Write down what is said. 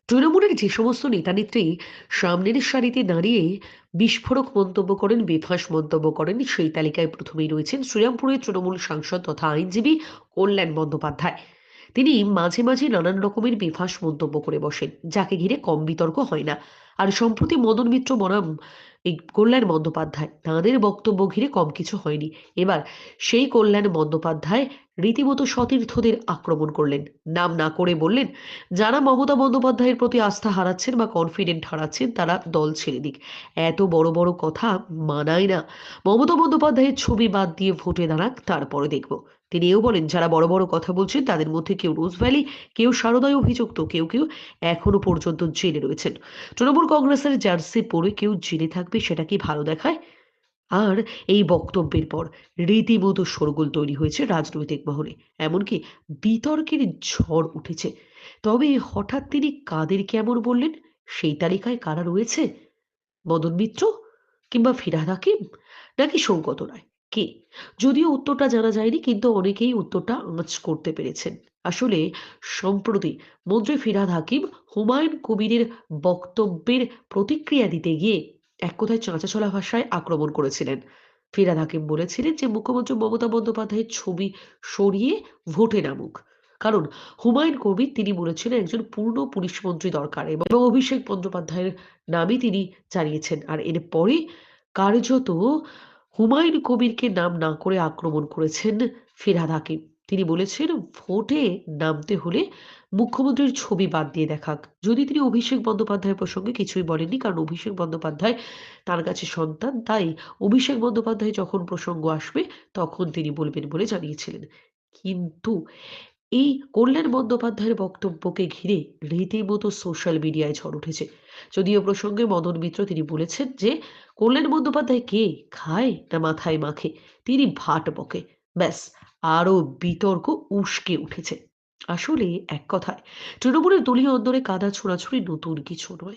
তৃণমূলের যে সমস্ত নেতা-নেত্রী সামনের সারিতে দাঁড়িয়ে বিস্ফোরক মন্তব্য করেন, বেফাঁস মন্তব্য করেন, সেই তালিকায় প্রথমেই রয়েছেন শ্রীরামপুরের তৃণমূল সাংসদ তথা আইনজীবী কল্যাণ বন্দ্যোপাধ্যায়। তিনি মাঝে মাঝে নানান রকমের বেফাঁস মন্তব্য করে বসেন, যাকে ঘিরে কম বিতর্ক হয় না। আর সম্প্রতি মদন মিত্র বনাম এই কল্যাণ বন্দ্যোপাধ্যায়, তাঁদের বক্তব্য ঘিরে কম কিছু হয়নি। এবার সেই কল্যাণ বন্দ্যোপাধ্যায় রীতিমতো সতীর্থদের আক্রমণ করলেন। নাম না করে বললেন, যারা মমতা বন্দ্যোপাধ্যায়ের প্রতি আস্থা হারাচ্ছেন বা কনফিডেন্ট হারাচ্ছেন তারা দল ছেড়ে দিক। এত বড় বড় কথা মানায় না। মমতা বন্দ্যোপাধ্যায়ের ছবি বাদ দিয়ে ভোটে দাঁড়াক, তারপরে দেখব। তিনি এও বলেন, যারা বড় বড় কথা বলছেন তাদের মধ্যে কেউ রোজ ভ্যালি, কেউ সারদায় অভিযুক্ত, কেউ কেউ এখনো পর্যন্ত জেলে রয়েছেন। তৃণমূল কংগ্রেসের জার্সি পরে কেউ জেলে থাকবে, সেটা কি ভালো দেখায়? আর এই বক্তব্যের পর রীতিমতো শোরগোল তৈরি হয়েছে রাজনৈতিক মহলে। এমনকি বিতর্কের ঝড় উঠেছে। তবে হঠাৎ তিনি কাদেরকে এমন বললেন? সেই তালিকায় কারা রয়েছে? মদন মিত্র? কিংবা ফিরহাদ হাকিম? নাকি সৌগত রায়? কে? যদিও উত্তরটা জানা যায়নি, কিন্তু অনেকেই উত্তরটা আঁচ করতে পেরেছেন। আসলে সম্প্রতি মন্ত্রী ফিরহাদ হাকিম হুমায়ুন কবিরের বক্তব্যের প্রতিক্রিয়া দিতে গিয়ে এক কথায় চাঁচাছোলা ভাষায় আক্রমণ করেছিলেন। ফিরহাদ হাকিম বলেছিলেন যে মুখ্যমন্ত্রী মমতা বন্দ্যোপাধ্যায়ের ছবি সরিয়ে ভোটে নামুক। কারণ হুমায়ুন কবির তিনি বলেছিলেন একজন পূর্ণ পুলিশ মন্ত্রী দরকার, এবং অভিষেক বন্দ্যোপাধ্যায়ের নামই তিনি জানিয়েছেন। আর এরপরে কার্যত হুমায়ুন কবিরকে নাম না করে আক্রমণ করেছেন ফিরহাদ হাকিম। তিনি বলেছেন, ভোটে নামতে হলে মুখ্যমন্ত্রীর ছবি বাদ দিয়ে দেখাক। যদি তিনি অভিষেক বন্দ্যোপাধ্যায়ের প্রসঙ্গে কিছুই বলেননি, কারণ অভিষেক বন্দ্যোপাধ্যায় তার কাছে সন্তান, তাই অভিষেক বন্দ্যোপাধ্যায় যখন প্রসঙ্গ আসবে তখন তিনি বলবেন বলে জানিয়েছিলেন। কিন্তু এই কল্যাণ বন্দ্যোপাধ্যায়ের বক্তব্যকে ঘিরে রীতিমতো সোশ্যাল মিডিয়ায় ঝড় উঠেছে। যদিও প্রসঙ্গে মদন মিত্র তিনি বলেছেন যে কল্যাণ বন্দ্যোপাধ্যায় কে, খায় না মাথায় মাখে, তিনি ভাট বকে। ব্যাস, আরো বিতর্ক উস্কে উঠেছে। আসলে এক কথায় তৃণমূলের দলীয় অন্দরে কাদা ছোড়াছুড়ি নতুন কিছু নয়।